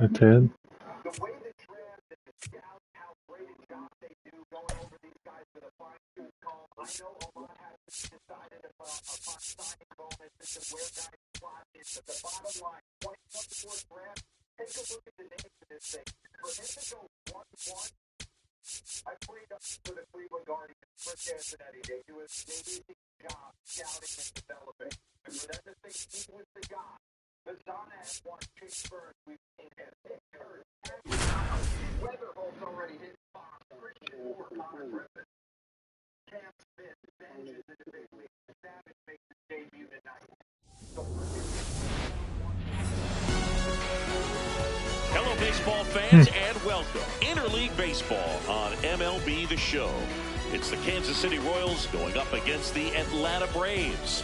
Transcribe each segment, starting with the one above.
I did. Hello, baseball fans, and welcome. Interleague Baseball on MLB The Show. It's the Kansas City Royals going up against the Atlanta Braves.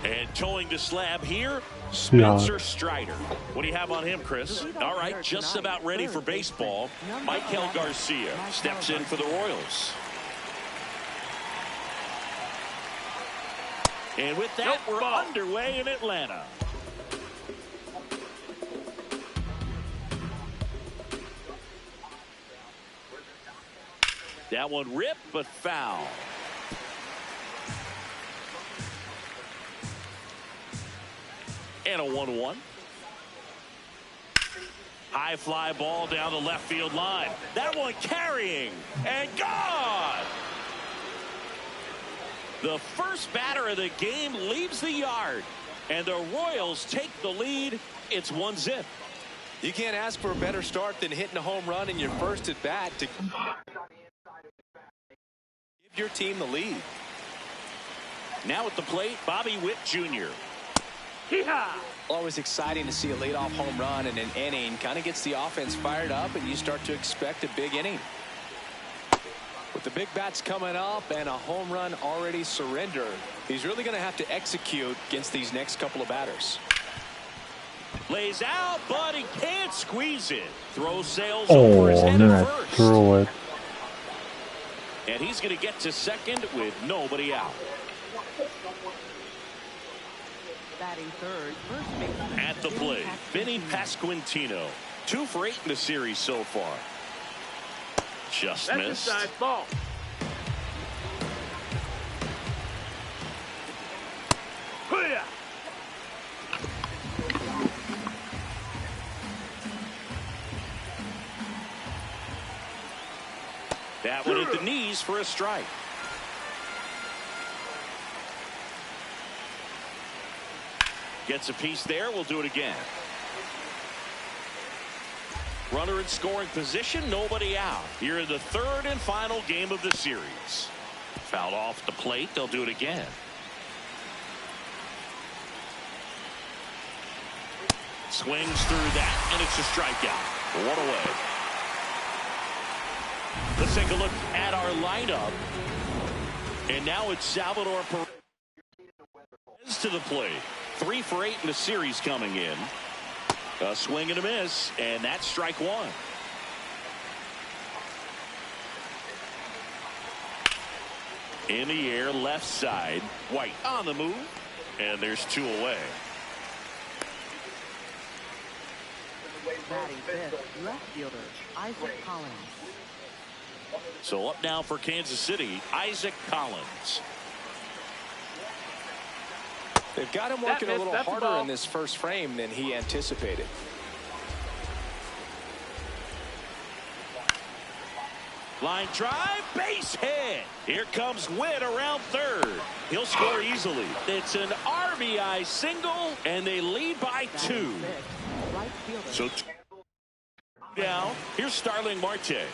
And towing the slab here, Spencer Strider. What do you have on him, Chris? All right, just about ready for baseball. Michael Garcia steps in for the Royals. And with that, we're underway in Atlanta. That one ripped, but foul. And a 1-1. High fly ball down the left field line. That one carrying and gone. The first batter of the game leaves the yard, and the Royals take the lead. It's 1-0. You can't ask for a better start than hitting a home run in your first at bat to give your team the lead. Now at the plate, Bobby Witt Jr. Always exciting to see a leadoff home run in an inning. Kind of gets the offense fired up, and you start to expect a big inning. With the big bats coming up and a home run already surrendered, he's really going to have to execute against these next couple of batters. Lays out, but he can't squeeze it. Throw sails over his head at first. Threw it. And he's going to get to second with nobody out. Batting third, first baseman at the plate, Vinny Pasquantino. 2 for 8 in the series so far. Just missed. That's a side ball. That one at the knees for a strike. Gets a piece there. We'll do it again. Runner in scoring position, nobody out. Here in the third and final game of the series. Fouled off the plate. They'll do it again. Swings through that, and it's a strikeout. 1 away. Let's take a look at our lineup. And now it's Salvador Perez to the plate. 3 for 8 in the series coming in. A swing and a miss, and that's strike 1. In the air, left side. White on the move, and there's 2 away. batting fifth, left fielder Isaac Collins. So up now for Kansas City, Isaac Collins. They've got him working a little harder in this first frame than he anticipated. Line drive, base hit. Here comes Witt around third. He'll score easily. It's an RBI single, and they lead by 2. So down. Here's Starling Marte.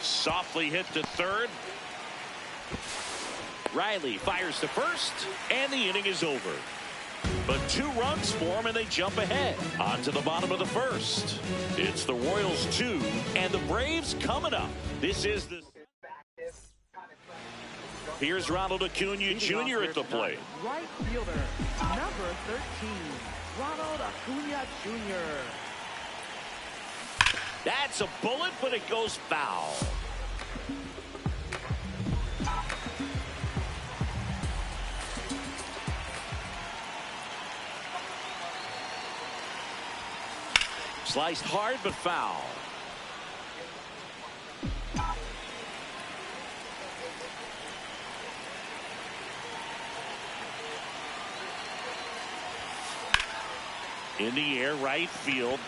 Softly hit to third. Riley fires to first, and the inning is over. But 2 runs form, and they jump ahead. On to the bottom of the first. It's the Royals 2, and the Braves coming up. This is the... Here's Ronald Acuna Jr. at the plate. Right fielder, number 13, Ronald Acuna Jr. That's a bullet, but it goes foul. Sliced hard, but foul. In the air, right field.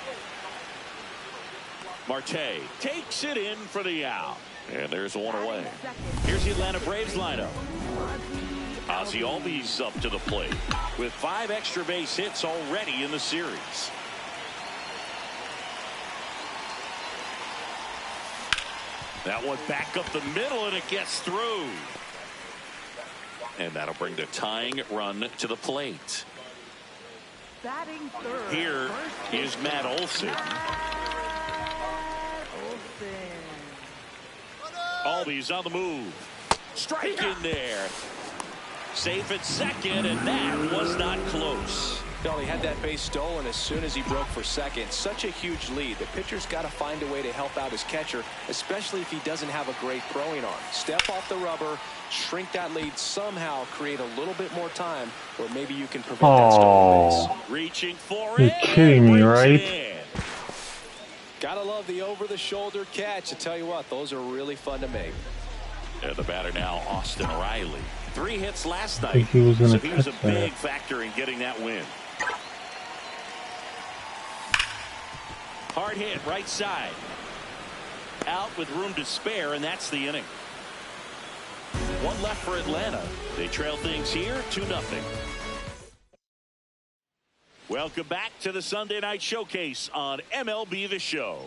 Marte takes it in for the out. And there's one away. Here's the Atlanta Braves lineup. Ozzie Albies up to the plate with 5 extra base hits already in the series. That one back up the middle, and it gets through. And that'll bring the tying run to the plate. Batting third. Here is Matt Olson. Albies on the move. Strike in there. Safe at second, and that was not close. He had that base stolen as soon as he broke for second. Such a huge lead. The pitcher's got to find a way to help out his catcher, especially if he doesn't have a great throwing arm. Step off the rubber, shrink that lead somehow, create a little bit more time, or maybe you can prevent that stolen base. Reaching for You're it. kidding me, right? Gotta love the over-the-shoulder catch. I tell you what, those are really fun to make. And the batter now, Austin Riley. 3 hits last night. Think he was gonna So he was a catch big that. factor in getting that win. Hard hit right side. Out with room to spare, and that's the inning. 1 left for Atlanta. They trail things here 2-0. Welcome back to the Sunday Night Showcase on MLB The Show.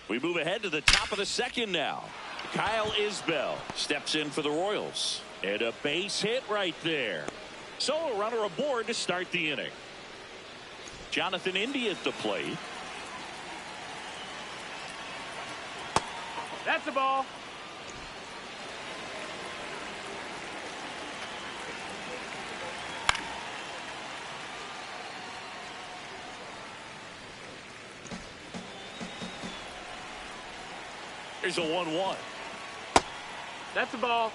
We move ahead to the top of the second now. Kyle Isbell steps in for the Royals. And a base hit right there. So a runner aboard to start the inning. Jonathan India at the plate. That's the ball. Here's a 1-1. That's the ball.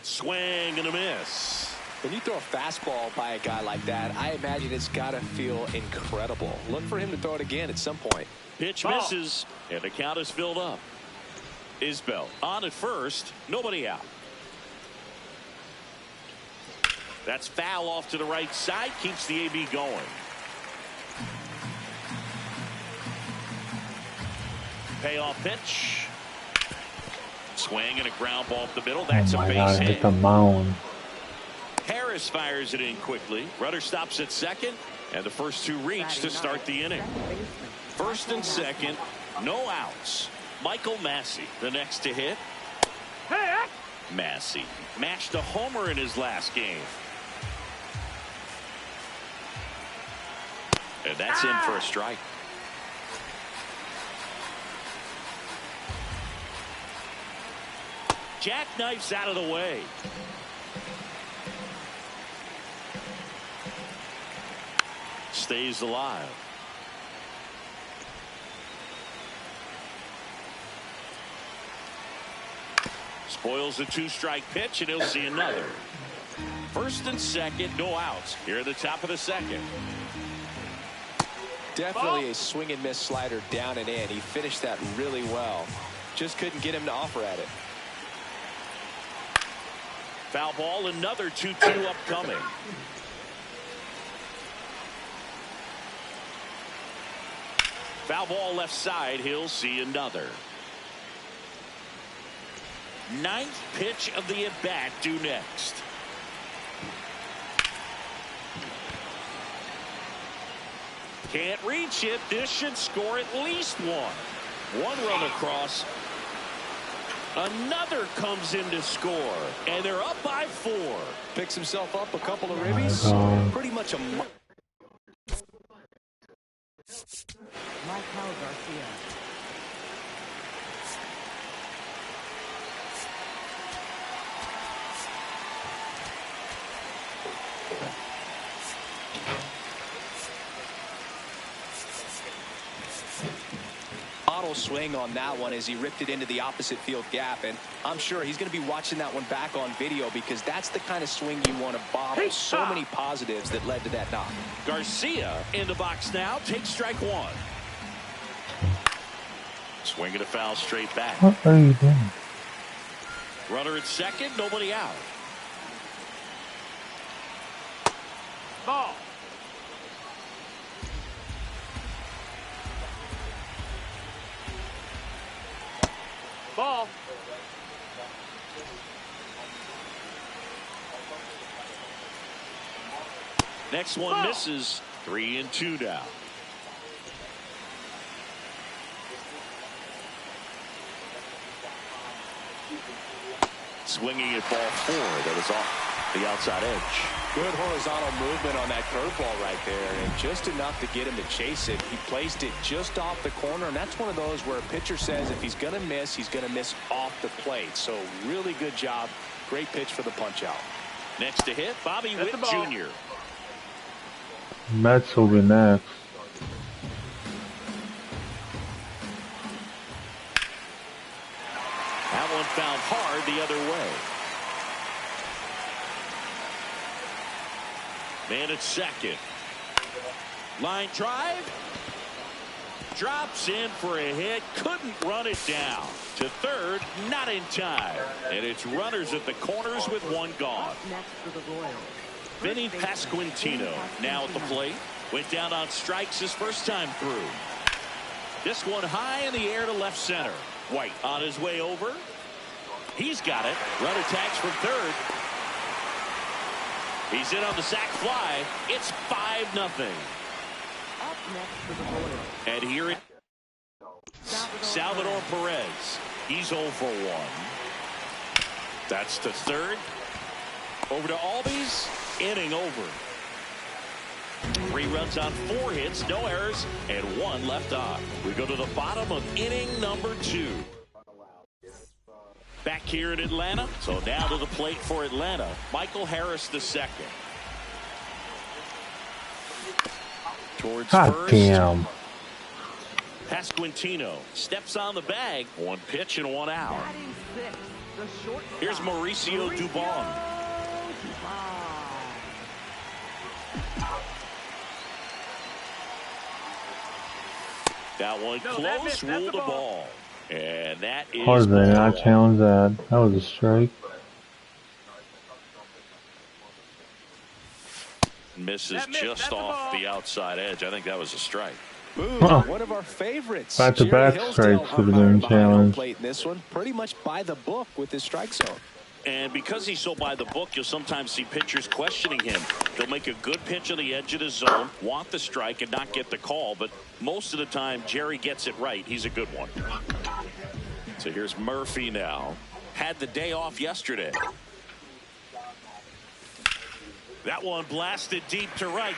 Swing and a miss. When you throw a fastball by a guy like that, I imagine it's got to feel incredible. Look for him to throw it again at some point. Pitch Ball. misses, and the count is filled up. Isbell on at first, nobody out. That's foul off to the right side, keeps the AB going. Payoff pitch. Swing and a ground ball up the middle. That's Oh a my base God, hit. hit the mound. Harris fires it in quickly. Runner stops at second, and the first 2 reach to start the inning. First and second, no outs. Michael Massey, the next to hit. Hey! Massey matched a homer in his last game. And that's in for a strike. Jackknifes out of the way. Stays alive. Spoils the 2-strike pitch, and he'll see another. First and second, no outs. Here at the top of the second. Definitely a swing and miss slider down and in. He finished that really well. Just couldn't get him to offer at it. Foul ball, another 2-2 upcoming. Foul ball left side, he'll see another. 9th pitch of the at-bat due next. Can't reach it. This should score at least 1. 1 run across. Another comes in to score, and they're up by 4. Picks himself up a couple of ribbies. Pretty much a... Michael Garcia. Auto swing on that one as he ripped it into the opposite field gap, and I'm sure he's going to be watching that one back on video because that's the kind of swing you want to bobble. So many positives that led to that knock. Garcia in the box now, takes strike one. Swinging a foul straight back. What are you doing? Runner at second, nobody out. Ball. Ball. Next one misses. 3-2 now. Swinging at ball 4. That was off the outside edge. Good horizontal movement on that curveball right there, and just enough to get him to chase it. He placed it just off the corner, and that's one of those where a pitcher says if he's going to miss, he's going to miss off the plate. So really good job. Great pitch for the punch out. Next to hit, Bobby Witt Jr. Mets will be next. That one found hard the other way. Man at second. Line drive. Drops in for a hit. Couldn't run it down. To third, not in time. And it's runners at the corners with one gone. Next for the Royals. Vinny Pasquantino now at the plate. Went down on strikes his first time through. This one high in the air to left center. White on his way over. He's got it. Runner tags from third. He's in on the sac fly. It's 5-0. Up next for the Royals. And here it Salvador Perez. He's 0 for 1. That's to third. Over to Albies. Inning over. 3 runs on 4 hits, no errors, and 1 left on. We go to the bottom of inning number 2. Back here in Atlanta. So now to the plate for Atlanta. Michael Harris the second. Towards God first. damn. Pasquantino steps on the bag. 1 pitch and 1 out. Batting 6, the shortstop. Here's Mauricio Dubon. That one close, ruled the ball. And that is Hard they not challenge that. That was a strike. Misses just off the outside edge. I think that was a strike. Ooh, one of our favorites. Back-to-back strikes should have been challenged. This one pretty much by the book with his strike zone. And because he's so by the book, you'll sometimes see pitchers questioning him. They'll make a good pitch on the edge of the zone, want the strike, and not get the call. But most of the time, Jerry gets it right. He's a good one. So here's Murphy now. Had the day off yesterday. That one blasted deep to right.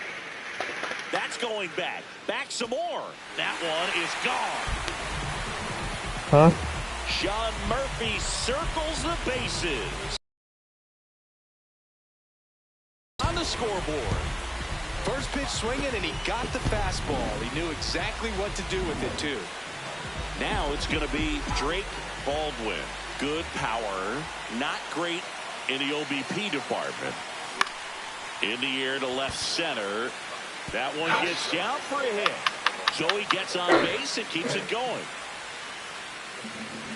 That's going back. Back some more. That one is gone. Huh? Sean Murphy circles the bases. On the scoreboard. First pitch swinging, and he got the fastball. He knew exactly what to do with it, too. Now it's going to be Drake Baldwin. Good power. Not great in the OBP department. In the air to left center. That one gets down for a hit. So he gets on base and keeps it going.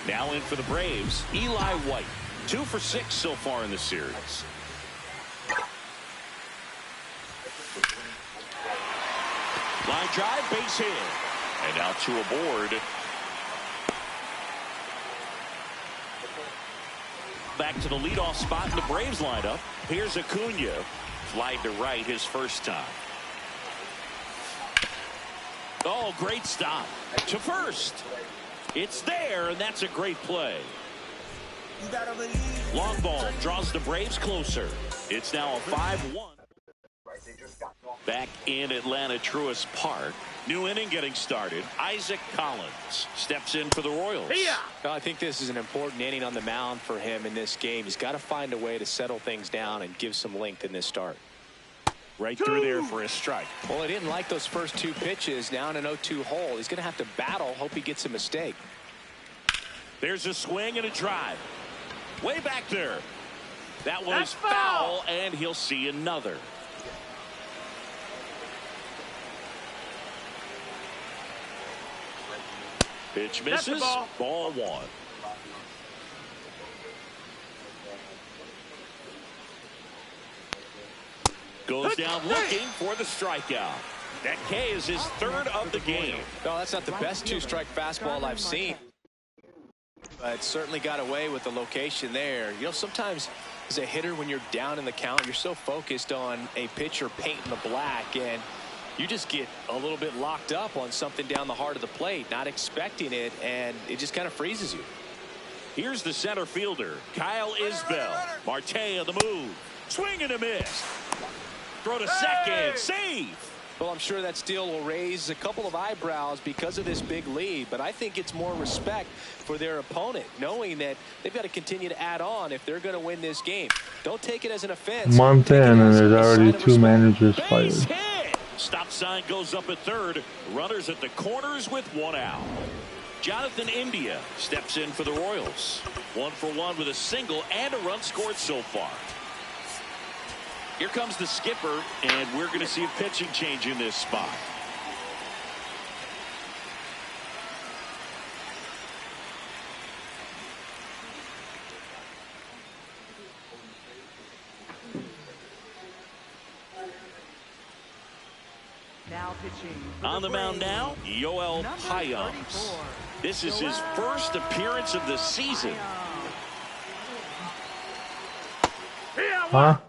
Now in for the Braves, Eli White. 2 for 6 so far in the series. Line drive, base hit. And now 2 aboard. Back to the leadoff spot in the Braves lineup. Here's Acuna. Flied to right his first time. Oh, great stop. To first. It's there, and that's a great play. Long ball draws the Braves closer. It's now a 5-1. Back in Atlanta, Truist Park. New inning getting started. Isaac Collins steps in for the Royals. I think this is an important inning on the mound for him in this game. He's got to find a way to settle things down and give some length in this start. Right through there for a strike. Well, he didn't like those first 2 pitches. Now in an 0-2 hole, he's going to have to battle. Hope he gets a mistake. There's a swing and a drive. Way back there. That one That's is foul, and he'll see another. Pitch That's the misses. ball. Ball 1. Goes down looking for the strikeout. That K is his 3rd of the game. No, that's not the best 2-strike fastball I've seen. But certainly got away with the location there. You know, sometimes as a hitter, when you're down in the count, you're so focused on a pitcher painting the black, and you just get a little bit locked up on something down the heart of the plate, not expecting it, and it just kind of freezes you. Here's the center fielder, Kyle Isbell. Marte on the move. Swing and a miss. Throw to second. Save. Well, I'm sure that steal will raise a couple of eyebrows because of this big lead, but I think it's more respect for their opponent, knowing that they've got to continue to add on if they're going to win this game. Don't take it as an offense. Month in, and there's already 2 managers Base fired. hit. Stop sign goes up at 3rd. Runners at the corners with 1 out. Jonathan India steps in for the Royals. 1 for 1 with a single and a run scored so far. Here comes the skipper, and we're going to see a pitching change in this spot. Now pitching for On the mound Braves, now, Yoel number Payams. 34. This is his first appearance of the season. Huh?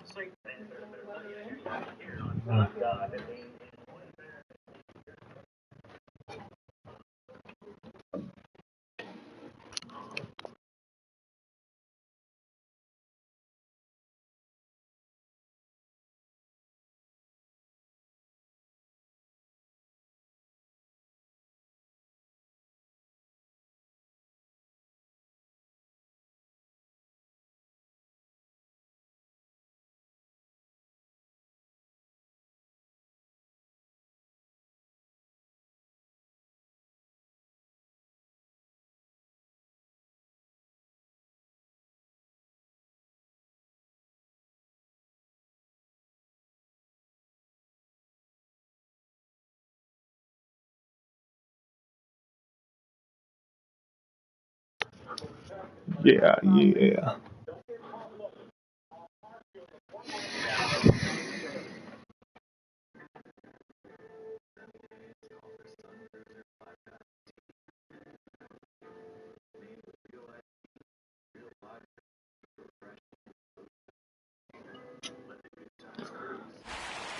Yeah.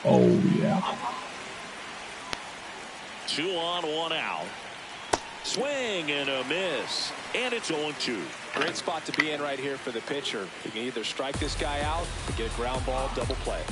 Oh, yeah. 2 on, 1 out. Swing and a miss. And it's 0-2. Great spot to be in right here for the pitcher. You can either strike this guy out or get a ground ball double play.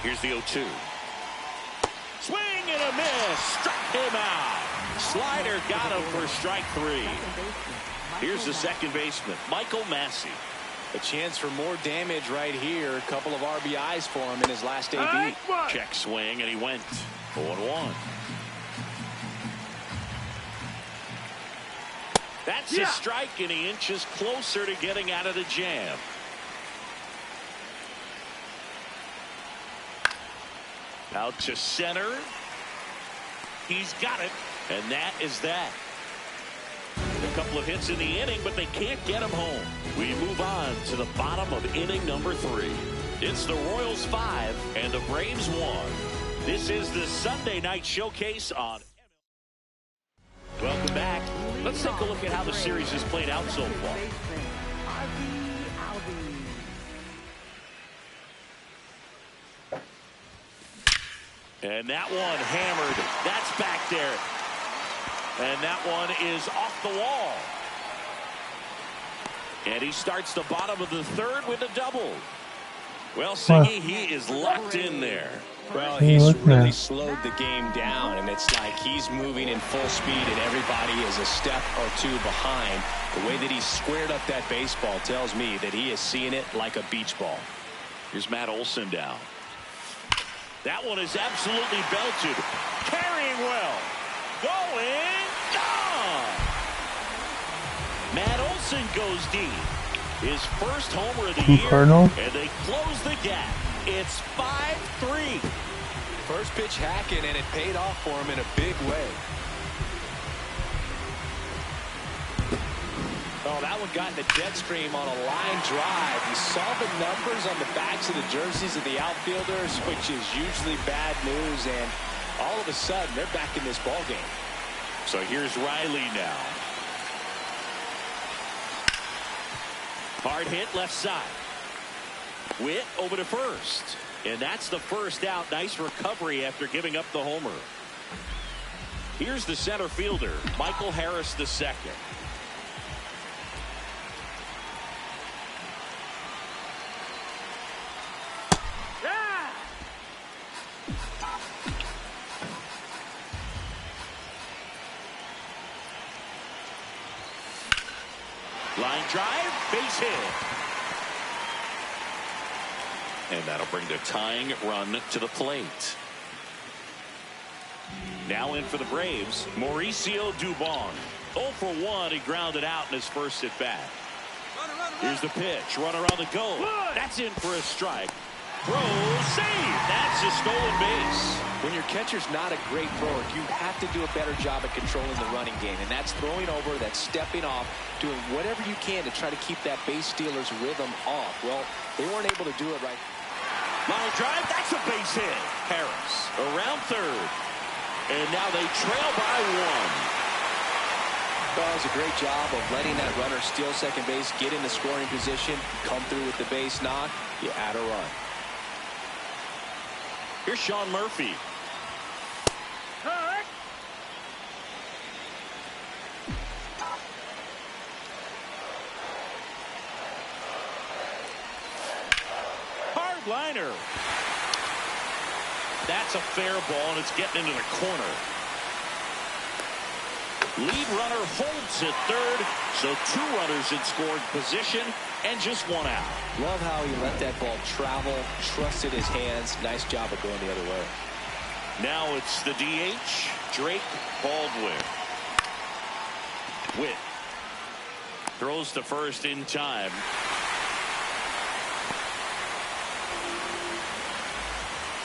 Here's the 0-2. Swing and a miss. Struck him out. Slider got him for strike 3. Here's the second baseman, Michael Massey. A chance for more damage right here. A couple of RBIs for him in his last AB. Check swing, and he went 0-1. That's a strike, and he inches closer to getting out of the jam. Out to center. He's got it, and that is that. A couple of hits in the inning, but they can't get him home. We move on to the bottom of inning number 3. It's the Royals 5 and the Braves 1. This is the Sunday night showcase on MLB. Welcome back. Let's take a look at how the series has played out so far. And that one hammered. That's back there. And that one is off the wall. And he starts the bottom of the 3rd with a double. Well, Siggy, he is locked in there. Well, he's really slowed the game down, and it's like he's moving in full speed, and everybody is a step or 2 behind. The way that he squared up that baseball tells me that he is seeing it like a beach ball. Here's Matt Olson down. That one is absolutely belted. Carrying well. Going. Gone. Matt Olson goes deep. His first homer of the year. Cardinals. And they close the gap. It's 5-3. First pitch hacking, and it paid off for him in a big way. Oh, that one got in the jet stream on a line drive. You saw the numbers on the backs of the jerseys of the outfielders, which is usually bad news, and all of a sudden they're back in this ball game. So here's Riley now. Hard hit left side. Witt over to first. And that's the first out. Nice recovery after giving up the homer. Here's the center fielder, Michael Harris II. Line drive, base hit. And that'll bring the tying run to the plate. Now in for the Braves, Mauricio Dubon. 0 for 1, he grounded out in his first at bat. Here's the pitch, runner on the go. That's in for a strike. Throw, save. That's a stolen base. When your catcher's not a great thrower, you have to do a better job at controlling the running game. And that's throwing over, that's stepping off, doing whatever you can to try to keep that base stealer's rhythm off. Well, they weren't able to do it right. Line drive, that's a base hit. Harris around third. And now they trail by 1. That was a great job of letting that runner steal second base, get in the scoring position, come through with the base knock, you add a run. Here's Sean Murphy. Hard liner. That's a fair ball, and it's getting into the corner. Lead runner holds at third, so 2 runners in scoring position and just 1 out. Love how he let that ball travel, trusted his hands. Nice job of going the other way. Now it's the DH, Drake Baldwin. Witt throws to first in time.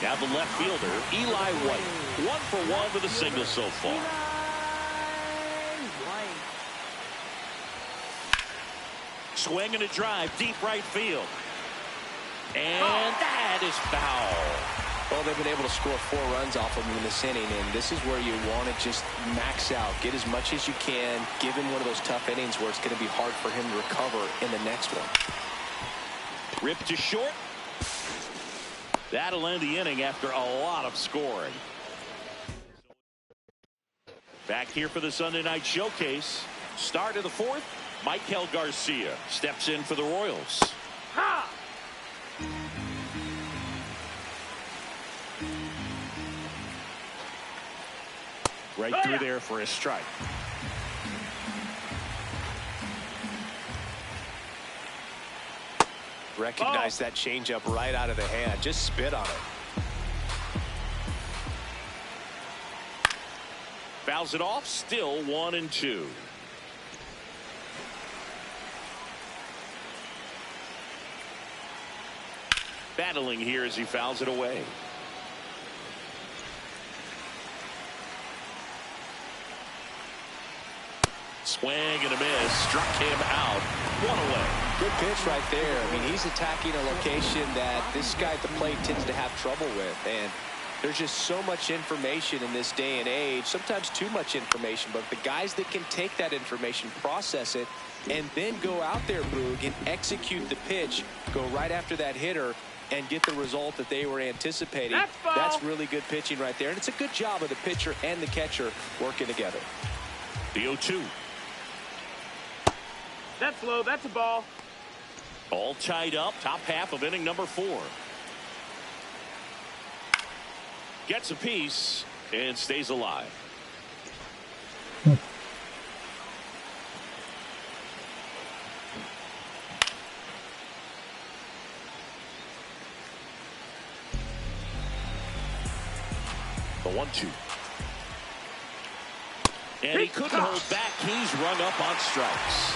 Now the left fielder, Eli White. 1 for 1 with a single so far. Swing and a drive, deep right field. And that is foul. Well, they've been able to score 4 runs off of him in this inning, and this is where you want to just max out, get as much as you can, given one of those tough innings where it's going to be hard for him to recover in the next one. Ripped to short. That'll end the inning after a lot of scoring. Back here for the Sunday night showcase. Start of the 4th. Michael Garcia steps in for the Royals. Right through there for a strike. Recognize that changeup right out of the hand. Just spit on it. Fouls it off. Still 1-2. Battling here as he fouls it away. Swing and a miss. Struck him out. One away. Good pitch right there. I mean, he's attacking a location that this guy at the plate tends to have trouble with. And there's just so much information in this day and age, sometimes too much information. But the guys that can take that information, process it, and then go out there, Boog, and execute the pitch, go right after that hitter, and get the result that they were anticipating. That's really good pitching right there. And it's a good job of the pitcher and the catcher working together. The 0-2. That's low. That's a ball. All tied up. Top half of inning number 4. Gets a piece and stays alive. The 1-2. And he couldn't hold back. He's rung up on strikes.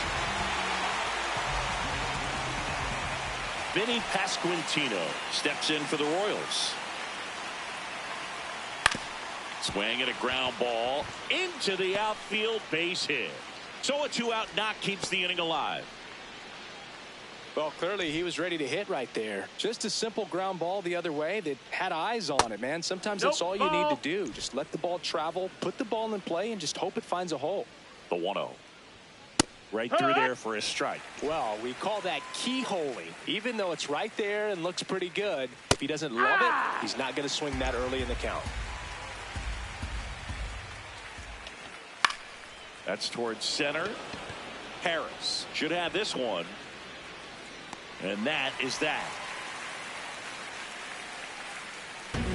Vinny Pasquantino steps in for the Royals. Swing and a ground ball into the outfield, base hit. So a 2-out knock keeps the inning alive. Well, clearly he was ready to hit right there. Just a simple ground ball the other way that had eyes on it, man. Sometimes that's all you need to do. Just let the ball travel, put the ball in play, and just hope it finds a hole. The 1-0. Right through there for a strike. Well, we call that keyholing. Even though it's right there and looks pretty good, if he doesn't love it, he's not going to swing that early in the count. That's towards center. Harris should have this one. And that is that.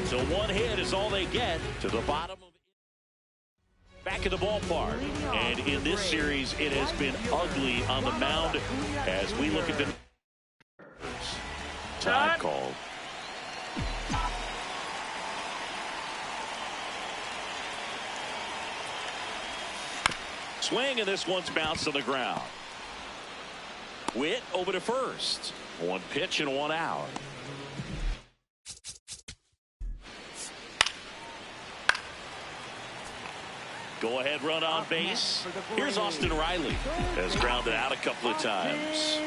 So one hit is all they get to the bottom of back in the ballpark. And in this series, it has been ugly on the mound as we look at the time called. Swing, and this one's bounced on the ground. Witt over to first. One pitch and 1 out. Go ahead run on base. Here's Austin Riley. Has grounded out a couple of times.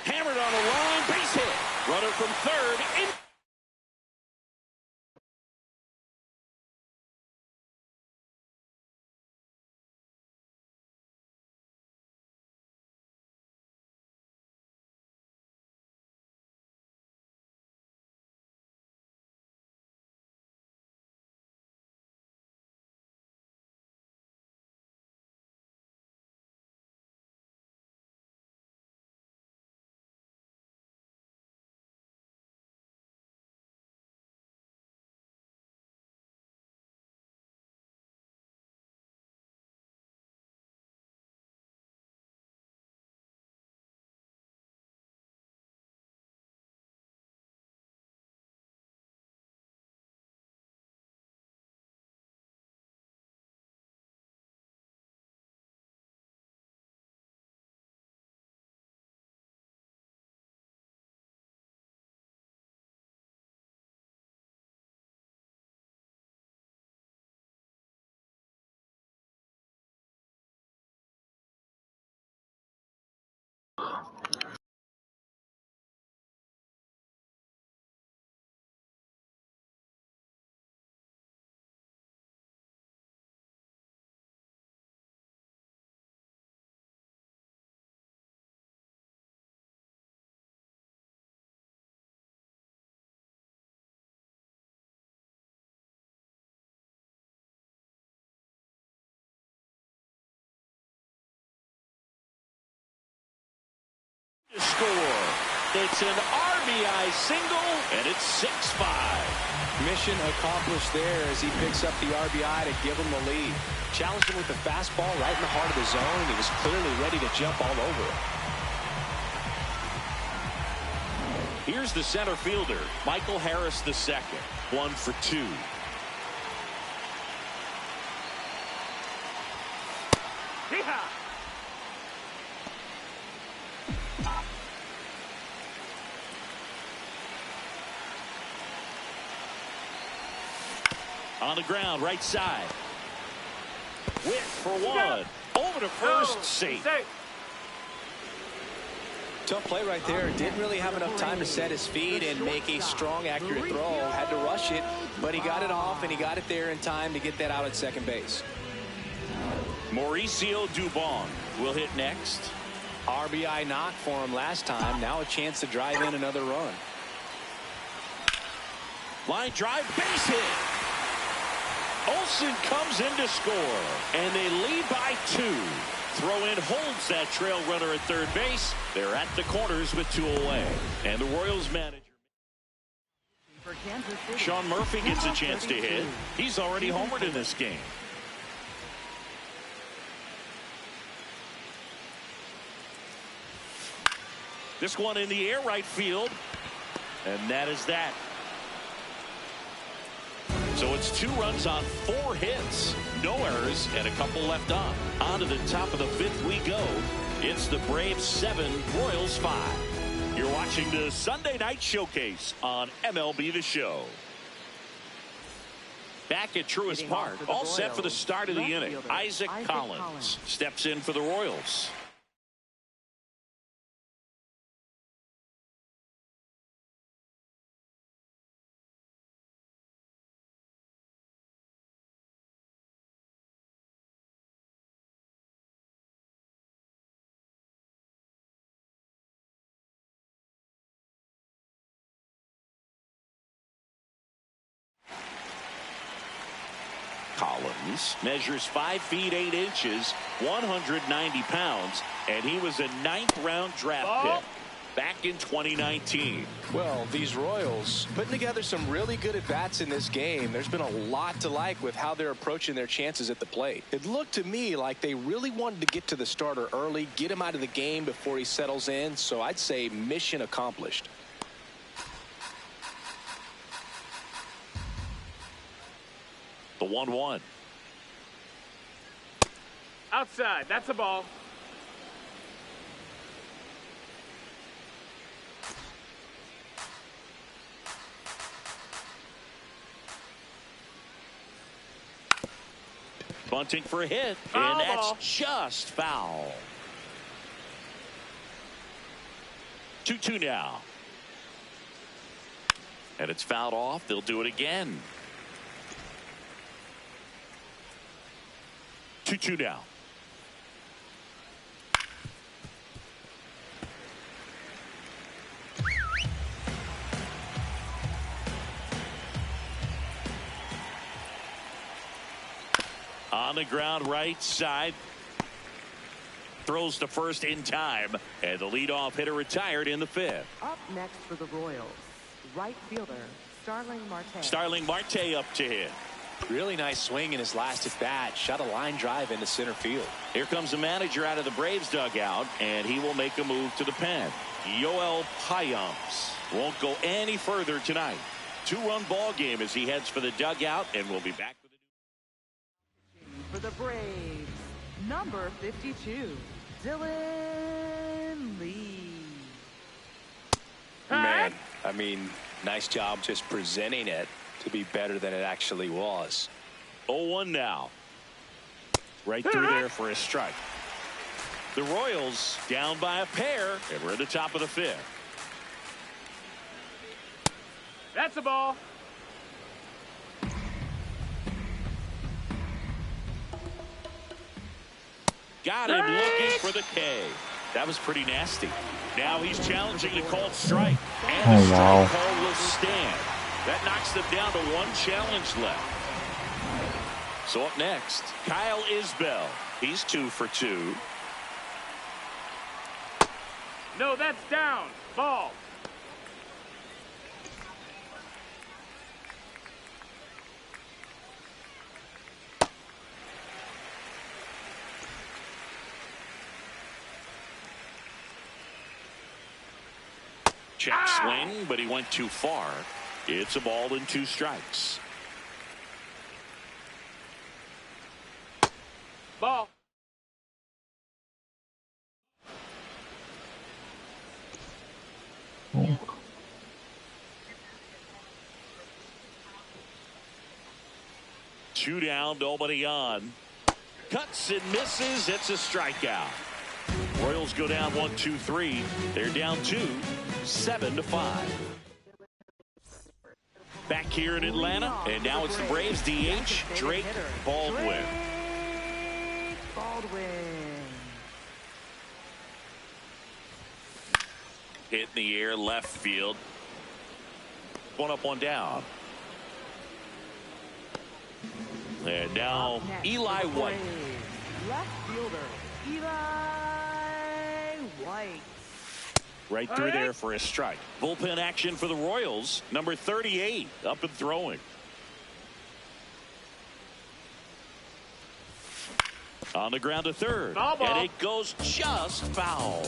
Hammered on a line, base hit. Runner from third. In to score. It's an RBI single, and it's 6-5. Mission accomplished there as he picks up the RBI to give him the lead. Challenged him with the fastball right in the heart of the zone, and he was clearly ready to jump all over it. Here's the center fielder, Michael Harris II, 1 for 2. Yeehaw! On the ground, right side. Witt for 1. Over to first, safe. Tough play right there. Didn't really have enough time to set his feet and make a strong, accurate throw. Had to rush it, but he got it off, and he got it there in time to get that out at second base. Mauricio Dubon will hit next. RBI knock for him last time. Now a chance to drive in another run. Line drive, base hit. Olsen comes in to score, and they lead by 2. Throw-in holds that trail runner at third base. They're at the corners with 2 away. And the Royals manager, Sean Murphy, gets a chance to hit. He's already homered in this game. This one in the air, right field. And that is that. So it's 2 runs on 4 hits. No errors and a couple left on. On to the top of the 5th we go. It's the Braves 7, Royals 5. You're watching the Sunday Night Showcase on MLB The Show. Back at Truist Park, all set for the start of the inning. Isaac Collins steps in for the Royals. Collins measures 5 feet 8 inches, 190 pounds, and he was a 9th round draft pick back in 2019. Well, these Royals putting together some really good at-bats in this game. There's been a lot to like with how they're approaching their chances at the plate. It looked to me like they really wanted to get to the starter early, get him out of the game before he settles in, so I'd say mission accomplished. The 1-1. Outside. That's a ball. Bunting for a hit, and that's just foul. 2-2 now. And it's fouled off. They'll do it again. 2-2 now. On the ground, right side. Throws to first in time, and the leadoff hitter retired in the 5th. Up next for the Royals, right fielder Starling Marte. Starling Marte up to hit. Really nice swing in his last at bat. Shot a line drive into center field. Here comes the manager out of the Braves dugout, and he will make a move to the pen. Yoel Payams won't go any further tonight. 2-run ball game as he heads for the dugout, and we'll be back with For the Braves, number 52, Dylan Lee. Man, I mean, nice job just presenting it to be better than it actually was. 0-1 now. Right through there for a strike. The Royals down by a pair, and we're at the top of the 5th. That's a ball. Got him looking for the K. That was pretty nasty. Now he's challenging the called strike. And the strike call will stand. That knocks them down to 1 challenge left. So up next, Kyle Isbell. He's 2 for 2. No, that's down. Ball. swing, but he went too far. It's a ball and 2 strikes. Ball. Oh. Two down, nobody on. Cuts and misses. It's a strikeout. Royals go down 1-2-3. They're down 2, 7-5. Back here in Atlanta, and now it's the Braves DH, Drake Baldwin. Hit in the air, left field. One up, one down. And now Eli White. Left fielder, Eli White. Right through there for a strike. Bullpen action for the Royals. Number 38 up and throwing. On the ground to third. Ball. And it goes just foul.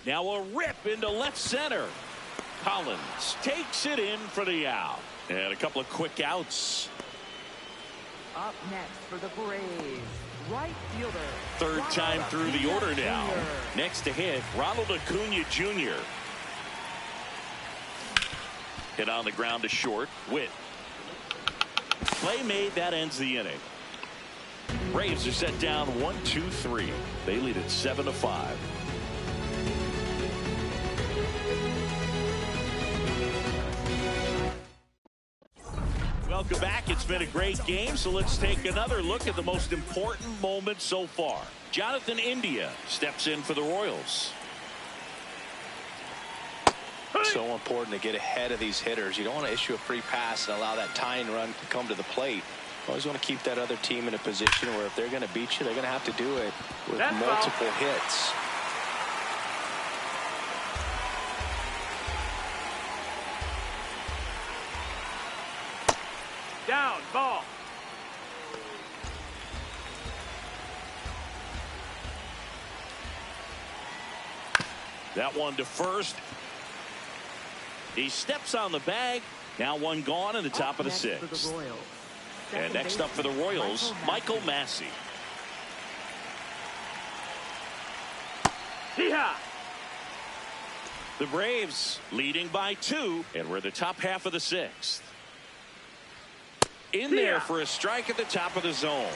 Now a rip into left center. Collins takes it in for the out. And a couple of quick outs. Up next for the Braves, right fielder. Third time through the order now. Jr. Next to hit, Ronald Acuna Jr. Hit on the ground to short. Witt. Play made, that ends the inning. Braves are set down 1-2-3. They lead at 7-5. Welcome back. It's been a great game, so let's take another look at the most important moment so far. Jonathan India steps in for the Royals. So important to get ahead of these hitters. You don't want to issue a free pass and allow that tying run to come to the plate. You always want to keep that other team in a position where if they're going to beat you, they're going to have to do it with multiple hits. Down. Ball. That one to first. He steps on the bag. Now one gone in the top of the sixth. And next up for the Royals, Michael Massey. Hee-haw. The Braves leading by 2, and we're the top half of the sixth. In there for a strike at the top of the zone.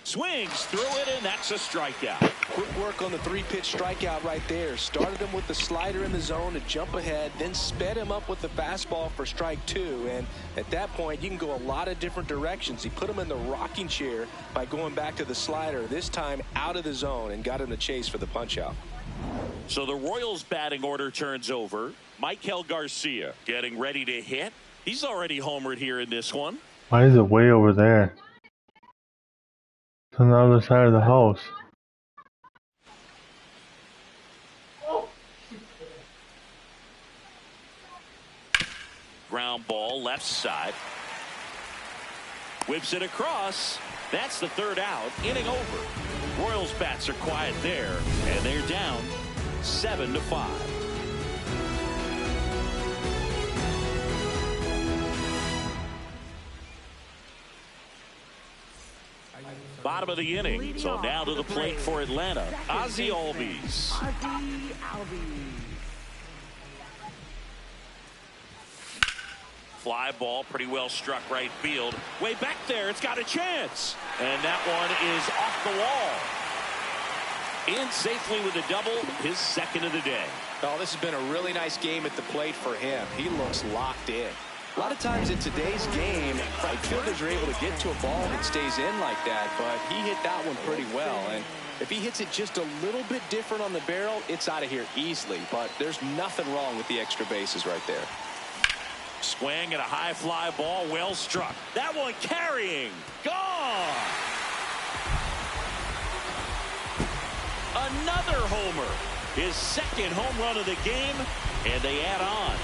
Swings through it, and that's a strikeout. Quick work on the 3-pitch strikeout right there. Started him with the slider in the zone to jump ahead, then sped him up with the fastball for strike 2. And at that point, you can go a lot of different directions. He put him in the rocking chair by going back to the slider, this time out of the zone, and got him to chase for the punch out. So the Royals batting order turns over. Michael Garcia getting ready to hit. He's already homered here in this one. Why is it way over there? It's on the other side of the house. Ground ball left side. Whips it across. That's the third out. Inning over. Royals bats are quiet there, and they're down 7-5. Bottom of the inning. So now to the plate for Atlanta, Ozzie Albies. Fly ball, pretty well struck right field. Way back there, it's got a chance. And that one is off the wall. In safely with a double, his second of the day. Oh, this has been a really nice game at the plate for him. He looks locked in. A lot of times in today's game, right fielders are able to get to a ball that stays in like that, but he hit that one pretty well. And if he hits it just a little bit different on the barrel, it's out of here easily. But there's nothing wrong with the extra bases right there. Swing and a high fly ball, well struck. That one carrying, gone. Another homer. his second home run of the game, and they add on.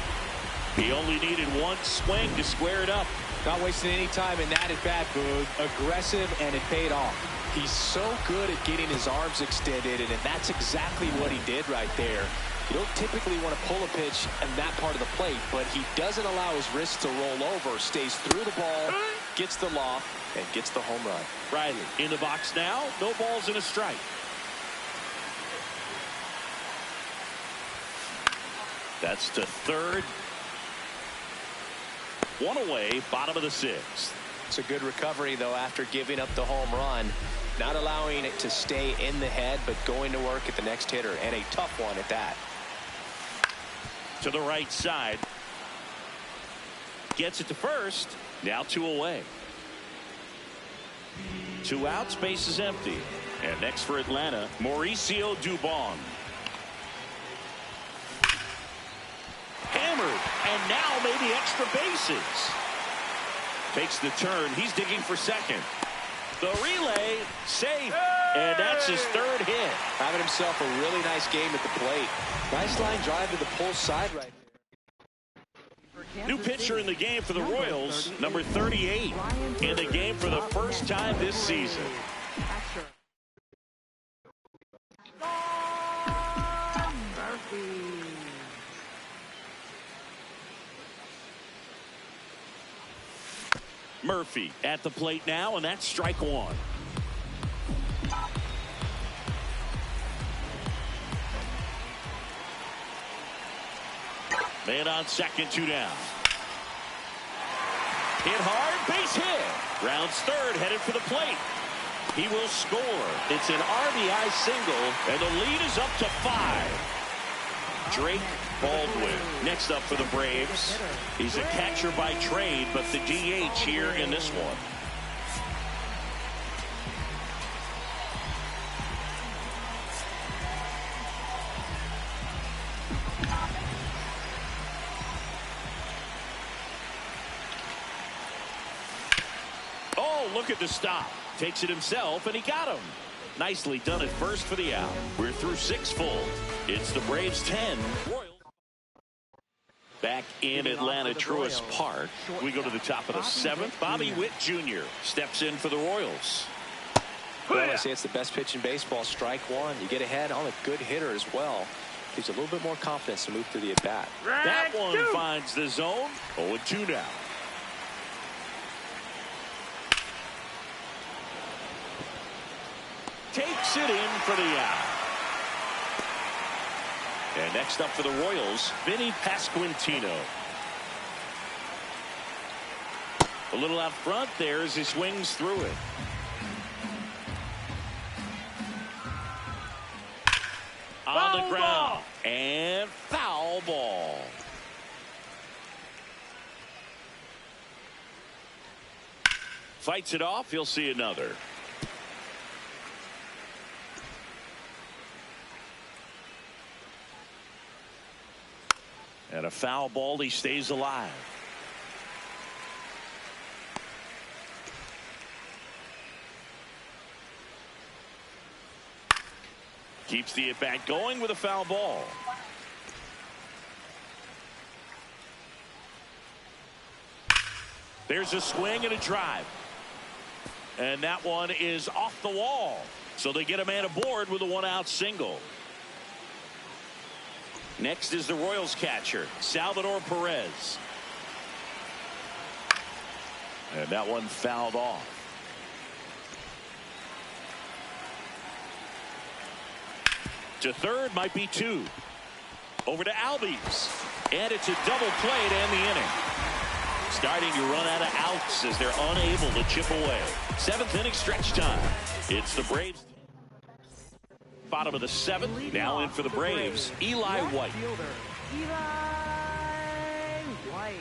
He only needed one swing to square it up. Not wasting any time in that at bat, Boog. Aggressive, and it paid off. He's so good at getting his arms extended, and that's exactly what he did right there. You don't typically want to pull a pitch in that part of the plate, but he doesn't allow his wrist to roll over, stays through the ball, gets the loft, and gets the home run. Riley in the box now. No balls and a strike. That's to third. One away, bottom of the sixth. It's a good recovery, though, after giving up the home run. Not allowing it to stay in the head, but going to work at the next hitter, and a tough one at that. To the right side. Gets it to first. Now 2 away. 2 outs, base is empty. And next for Atlanta, Mauricio Dubon. Hammered, and now maybe extra bases. Takes the turn. He's digging for second. The relay, safe, and that's his third hit. Having himself a really nice game at the plate. Nice line drive to the pull side right there. New pitcher in the game for the Royals, number 38, in the game for the first time this season. Murphy at the plate now, and that's strike one. Man on second, 2 down. Hit hard, base hit. Rounds third, headed for the plate. He will score. It's an RBI single, and the lead is up to 5. Drake Baldwin next up for the Braves. He's a catcher by trade, but the DH here in this one. Oh, look at the stop. Takes it himself, and he got him. Nicely done at first for the out. We're through 6 full. It's the Braves 10. Royals. Back in Atlanta, Truist Park. We go to the top of the 7th. Bobby Witt Jr. steps in for the Royals. Well, I say it's the best pitch in baseball. Strike one. You get ahead on a good hitter as well. Gives you a little bit more confidence to move through the at-bat. That one finds the zone. 0-2 now. Takes it in for the out. And next up for the Royals, Vinny Pasquantino. A little out front there as he swings through it. On the ground. And foul ball. Fights it off. He'll see another. And a foul ball. He stays alive. Keeps the at-bat going with a foul ball. There's a swing and a drive. And that one is off the wall. So they get a man aboard with a 1-out single. Next is the Royals catcher, Salvador Perez. And that one fouled off. To third, might be 2. Over to Albies. And it's a double play to end the inning. Starting to run out of outs as they're unable to chip away. 7th inning stretch time. It's the Braves. Bottom of the 7th. Now in for the Braves, Eli White. Eli White.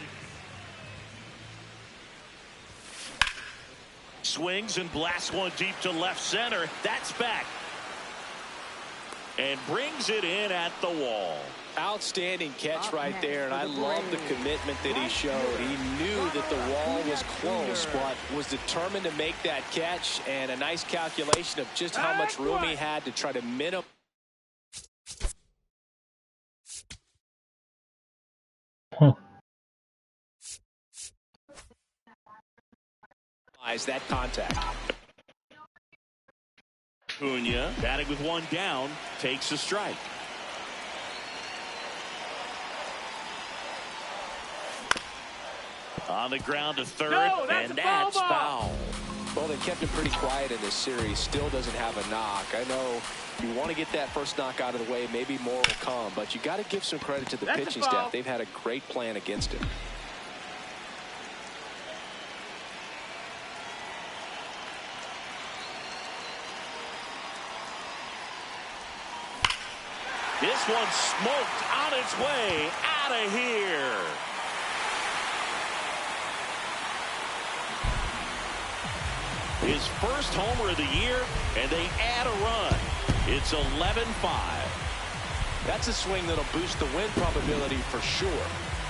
Swings and blasts one deep to left center. That's back. And brings it in at the wall. Outstanding catch right there, and I love the commitment that he showed. He knew that the wall was close, but was determined to make that catch, and a nice calculation of just how much room he had to try to minimize Huh. That contact. Cunha, batting with one down, takes a strike. On the ground to third, No, that's and a foul that's ball. foul. Well, they kept him pretty quiet in this series. Still doesn't have a knock. I know you want to get that first knock out of the way. Maybe more will come, but you got to give some credit to the That's a pitching foul. staff. They've had a great plan against him. This one smoked on its way out of here. His first homer of the year, and they add a run. It's 11-5. That's a swing that'll boost the win probability for sure.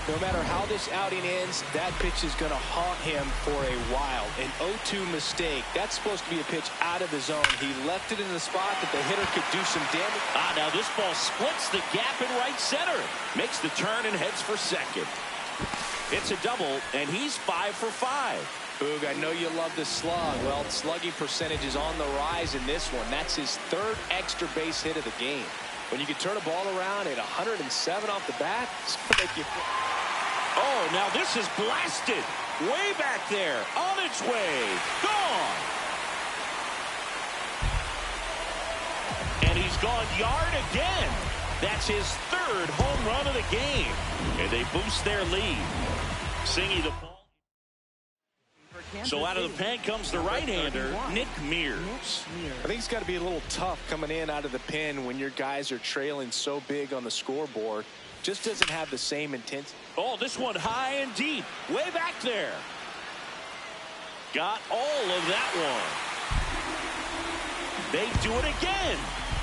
No matter how this outing ends, that pitch is going to haunt him for a while. An 0-2 mistake. That's supposed to be a pitch out of the zone. He left it in the spot that the hitter could do some damage. Now this ball splits the gap in right center. Makes the turn and heads for second. It's a double, and he's 5 for 5. Boog, I know you love the slug. Well, slugging percentage is on the rise in this one. That's his third extra base hit of the game. When you can turn a ball around at 107 off the bat, it's going to make you... Oh, now this is blasted. Way back there. On its way. Gone. And he's gone yard again. That's his third home run of the game. And they boost their lead. Singy the ball. So out of the pen comes the right-hander, Nick Mears. I think it's got to be a little tough coming in out of the pen when your guys are trailing so big on the scoreboard. Just doesn't have the same intensity. Oh, this one high and deep. Way back there. Got all of that one. They do it again.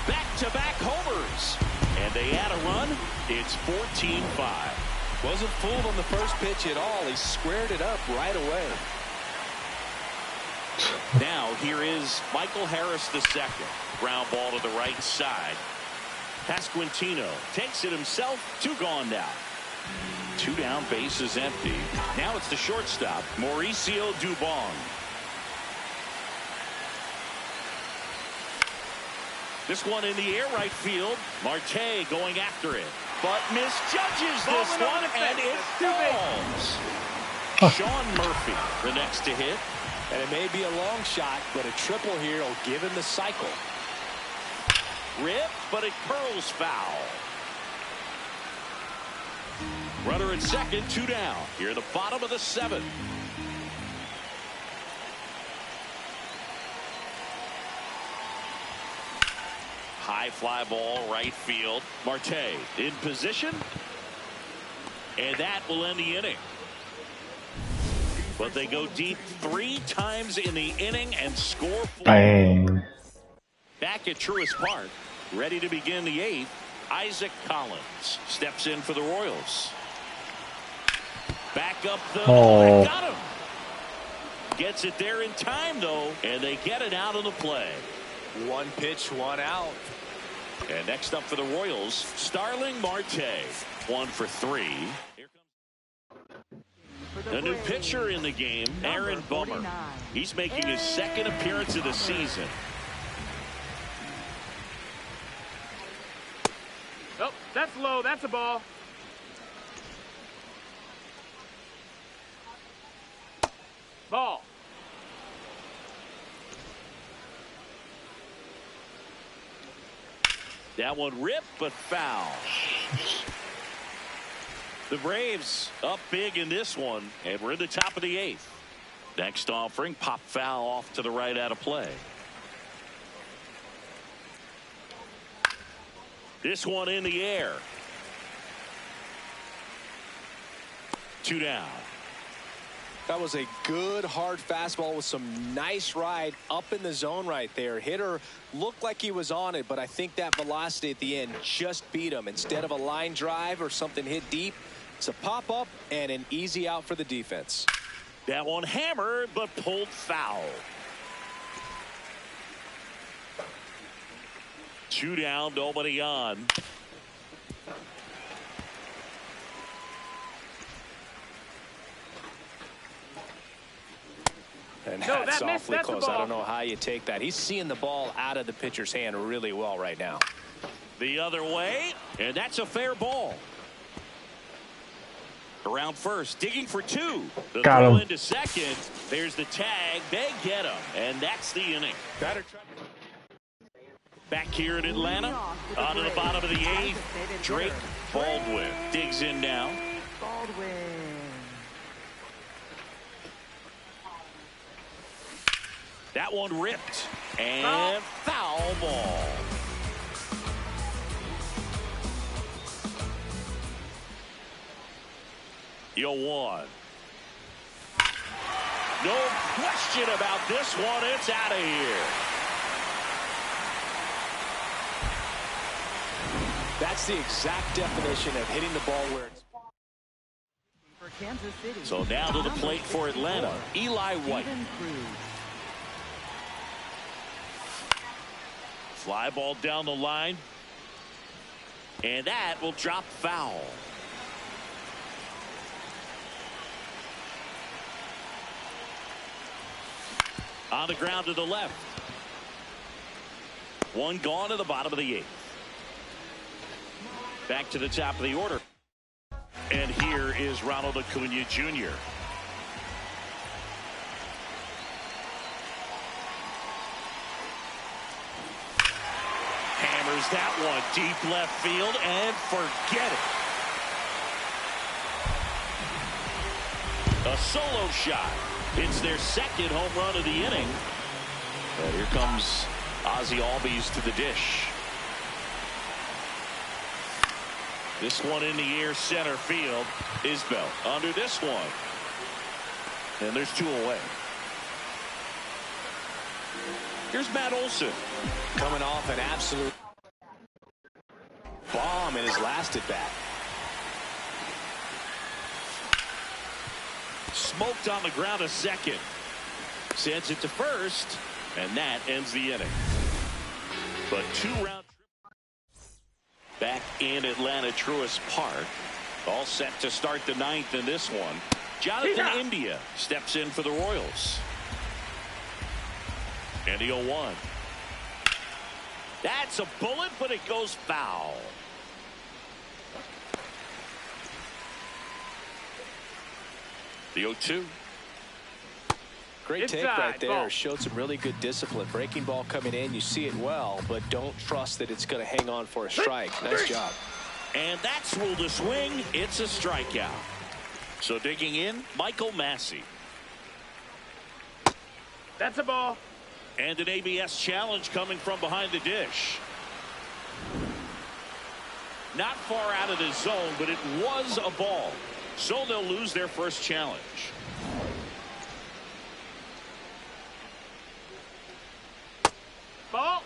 Back-to-back homers. And they add a run. It's 14-5. Wasn't fooled on the first pitch at all. He squared it up right away. Now here is Michael Harris II. Ground ball to the right side. Pasquantino takes it himself. 2 gone now. 2 down, base is empty. Now it's the shortstop, Mauricio Dubon. This one in the air right field. Marte going after it, but misjudges this one, and it falls. Sean Murphy, the next to hit. And it may be a long shot, but a triple here will give him the cycle. Ripped, but it curls foul. Runner at second, 2 down. Here in the bottom of the 7th. High fly ball, right field. Marte in position. And that will end the inning. But they go deep 3 times in the inning and score 4. Bang. Back at Truist Park, ready to begin the 8th. Isaac Collins steps in for the Royals. Back up the... Oh. Got him. Gets it there in time, though, and they get it out of the play. 1 pitch, 1 out. And next up for the Royals, Starling Marte. 1 for 3. The new pitcher in the game, Aaron Bummer. He's making his 2nd appearance of the season. Oh, that's low. That's a ball. Ball. That one ripped, but foul. The Braves up big in this one, and we're in the top of the 8th. Next offering, pop foul off to the right out of play. This one in the air. 2 down. That was a good hard fastball with some nice ride up in the zone right there. Hitter looked like he was on it, but I think that velocity at the end just beat him. Instead of a line drive or something hit deep, it's a pop up and an easy out for the defense. That one hammered but pulled foul. 2 down, nobody on. And No, that's that missed. awfully That's a close. I ball. don't know how you take that. He's seeing the ball out of the pitcher's hand really well right now. The other way, and that's a fair ball. Around first, digging for two. The Got throw him. into second. There's the tag. They get him, and that's the inning. Back here in Atlanta, on to the bottom of the eighth. Drake Baldwin digs in now. Baldwin. That one ripped, and foul ball. You'll one. No question about this one. It's out of here. That's the exact definition of hitting the ball where it's. For Kansas City. So now to the plate for Atlanta, Eli White. Steven Cruz. Fly ball down the line. And that will drop foul. On the ground to the left. One gone to the bottom of the eighth. Back to the top of the order. And here is Ronald Acuna Jr. Hammers that one deep left field and forget it. A solo shot. It's their second home run of the inning. And here comes Ozzie Albies to the dish. This one in the air, center field. Isbell under this one. And there's two away. Here's Matt Olson. Coming off an absolute bomb in his last at bat. Smoked on the ground a second. Sends it to first. And that ends the inning. But two-round back in Atlanta Truist Park. All set to start the ninth in this one. Jonathan India steps in for the Royals. And the 0-1. That's a bullet, but it goes foul. The 0-2. Great take Inside, right there. ball. Showed some really good discipline. Breaking ball coming in. You see it well, but don't trust that it's going to hang on for a strike. Nice job. And that's ruled a swing. It's a strikeout. So digging in, Michael Massey. That's a ball. And an ABS challenge coming from behind the dish. Not far out of the zone, but it was a ball. So they'll lose their first challenge. Ball.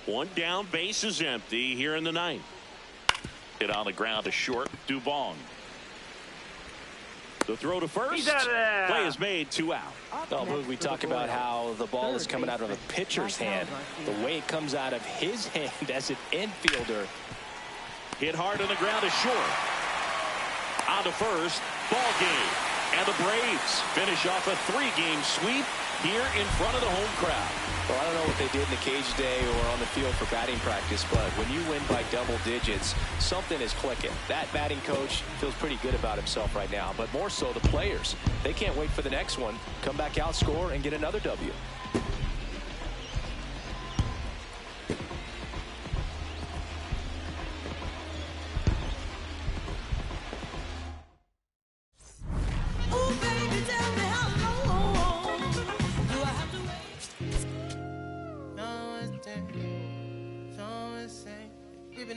One down, base is empty here in the ninth. Hit on the ground to short, Dubon. The throw to first. He's out of there. Play is made, 2 out. Well, Boog, we talk about how the ball is coming out of a pitcher's hand. The way it comes out of his hand as an infielder. Hit hard on the ground to short. On to first. Ball game. And the Braves finish off a 3-game sweep here in front of the home crowd. Well, I don't know what they did in the cage day or on the field for batting practice, but when you win by double digits, something is clicking. That batting coach feels pretty good about himself right now, but more so the players. They can't wait for the next one. Come back out, score, and get another W.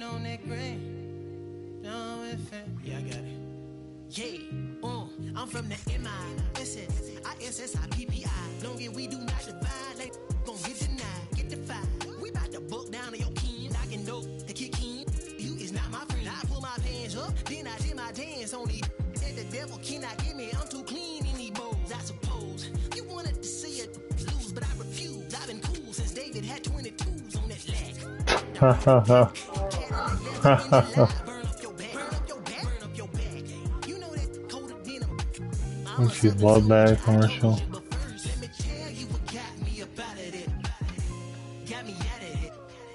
On that grain. No, yeah, I got it. Yeah, I'm from the MISSISSIPPI. Long as we do not divide, they gon' get denied, get defied. We bout to book down on your kin, I can know the kick in. You is not my friend. I pull my pants up, then I did my dance on these. And the devil cannot get me, I'm too clean in these bowls. I suppose you wanted to see it lose, but I refuse. I've been cool since David had 22s on that leg. Ha ha ha. Ha ha ha. Don't you love that commercial?